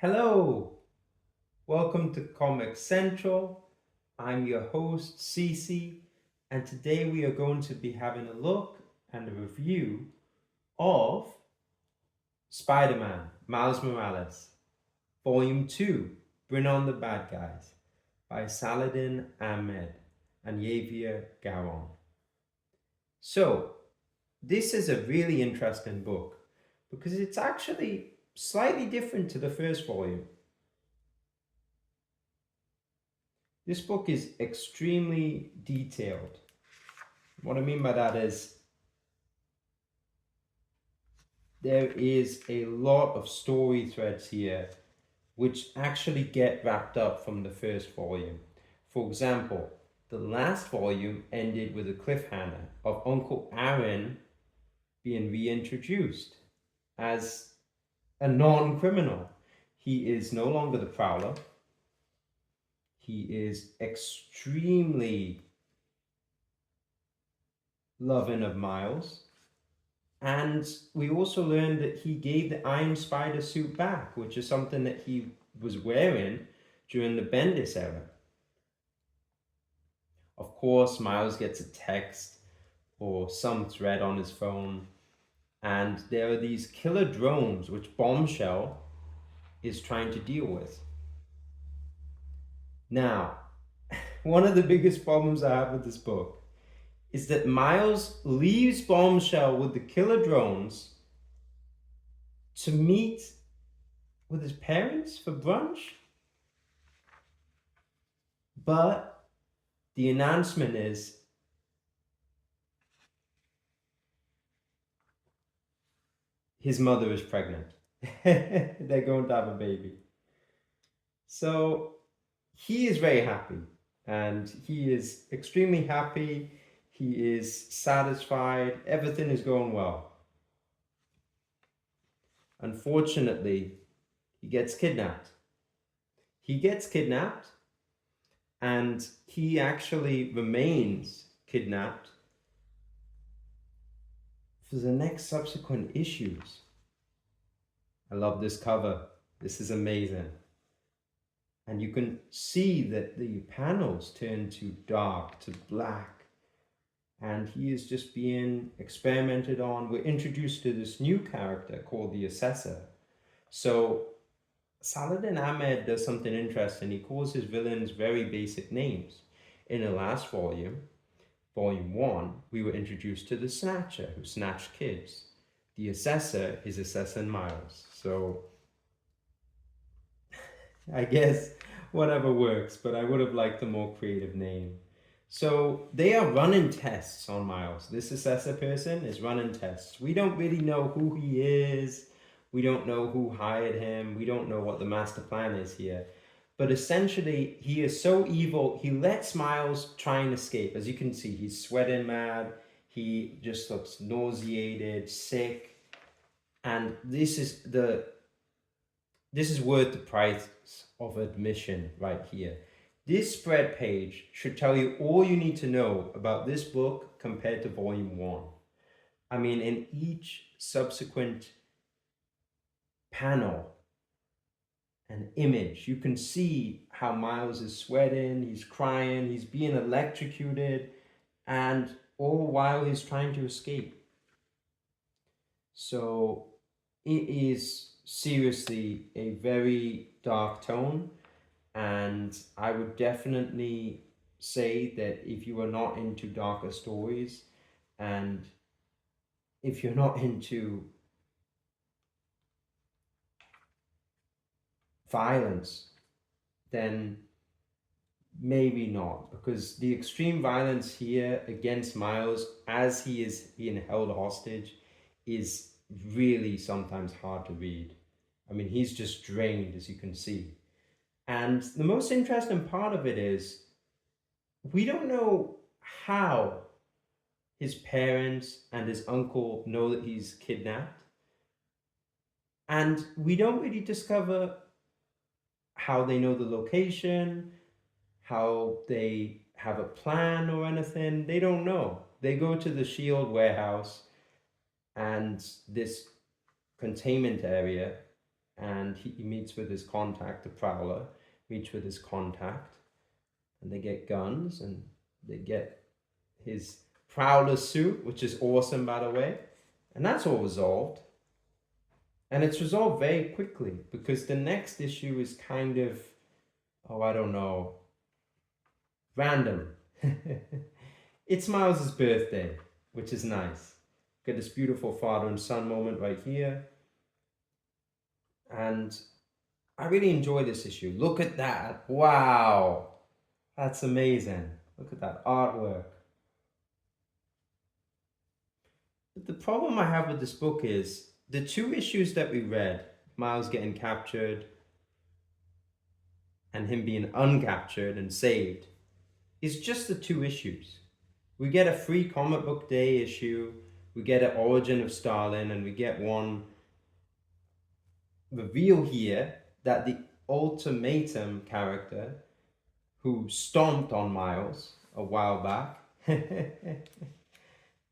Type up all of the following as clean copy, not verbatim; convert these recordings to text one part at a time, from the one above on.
Hello, welcome to Comic Central. I'm your host, Cece, and today we are going to be having a look and a review of Spider-Man, Miles Morales, Volume 2, Bring On the Bad Guys, by Saladin Ahmed and Javier Garon. So, this is a really interesting book because it's actually slightly different to the first volume. This book is extremely detailed. What I mean by that is there is a lot of story threads here which actually get wrapped up from the first volume. For example, the last volume ended with a cliffhanger of Uncle Aaron being reintroduced as a non criminal. He is no longer the Prowler. He is extremely loving of Miles. And we also learned that he gave the Iron Spider suit back, which is something that he was wearing during the Bendis era. Of course, Miles gets a text or some thread on his phone, and there are these killer drones which Bombshell is trying to deal with. Now, one of the biggest problems I have with this book is that Miles leaves Bombshell with the killer drones to meet with his parents for brunch, but the announcement is his mother is pregnant. They're going to have a baby. So he is very happy and he is extremely happy. He is satisfied. Everything is going well. Unfortunately, he gets kidnapped. He gets kidnapped and he actually remains kidnapped for the next subsequent issues. I love this cover. This is amazing. And you can see that the panels turn to dark, to black, and he is just being experimented on. We're introduced to this new character called the Assessor. So Saladin Ahmed does something interesting. He calls his villains very basic names. In the last volume, Volume 1, we were introduced to the Snatcher, who snatched kids. The Assessor is assessing Miles. So I guess whatever works, but I would have liked a more creative name. So they are running tests on Miles. This assessor person is running tests. We don't really know who he is. We don't know who hired him. We don't know what the master plan is here. But essentially, he is so evil, he lets Miles try and escape. As you can see, he's sweating mad. He just looks nauseated, sick. And this is worth the price of admission right here. This spread page should tell you all you need to know about this book compared to Volume 1. I mean, in each subsequent panel and image, you can see how Miles is sweating, he's crying, he's being electrocuted, and all while he's trying to escape. So it is seriously a very dark tone, and I would definitely say that if you are not into darker stories and if you're not into violence, then maybe not, because the extreme violence here against Miles as he is being held hostage is really sometimes hard to read. I mean, he's just drained, as you can see. And the most interesting part of it is we don't know how his parents and his uncle know that he's kidnapped. And we don't really discover how they know the location, how they have a plan or anything. They don't know. They go to the Shield warehouse and this containment area, and he meets with his contact, the Prowler, meets with his contact, and they get guns, and they get his Prowler suit, which is awesome, by the way. And that's all resolved. And it's resolved very quickly because the next issue is kind of, oh, I don't know, random. It's Miles's birthday, which is nice. Get this beautiful father and son moment right here. And I really enjoy this issue. Look at that. Wow. That's amazing. Look at that artwork. But the problem I have with this book is the two issues that we read, Miles getting captured and him being uncaptured and saved, is just the two issues. We get a free comic book day issue, we get an origin of Stalin, and we get one reveal here that the Ultimatum character who stomped on Miles a while back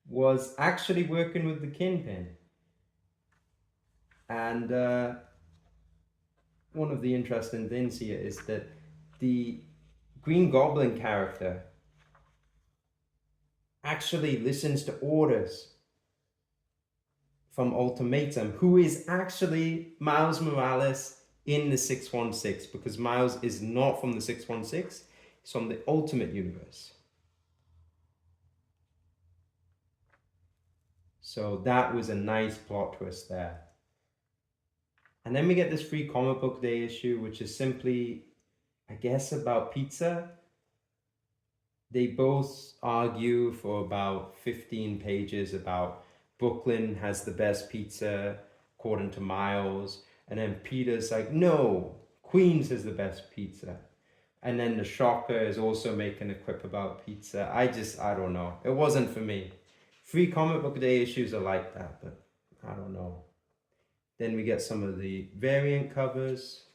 was actually working with the Kingpin. And one of the interesting things here is that the Green Goblin character actually listens to orders from Ultimatum, who is actually Miles Morales in the 616, because Miles is not from the 616, he's from the Ultimate Universe. So that was a nice plot twist there. And then we get this free comic book day issue, which is simply, I guess, about pizza. They both argue for about 15 pages about Brooklyn has the best pizza according to Miles. And then Peter's like, no, Queens has the best pizza. And then the Shocker is also making a quip about pizza. I don't know. It wasn't for me. Free comic book day issues are like that, but I don't know. Then we get some of the variant covers.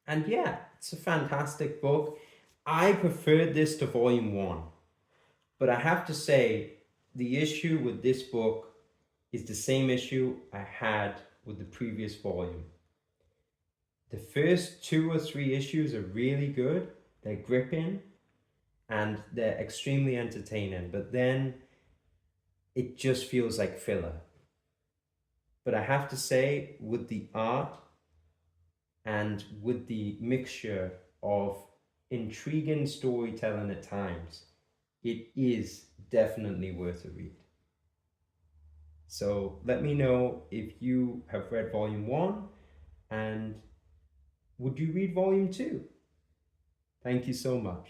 And yeah, it's a fantastic book. I preferred this to volume 1. But I have to say, the issue with this book is the same issue I had with the previous volume. The first 2 or 3 issues are really good. They're gripping and they're extremely entertaining. But then it just feels like filler. But I have to say, with the art and with the mixture of intriguing storytelling at times, it is definitely worth a read. So let me know if you have read volume 1 and would you read volume 2? Thank you so much.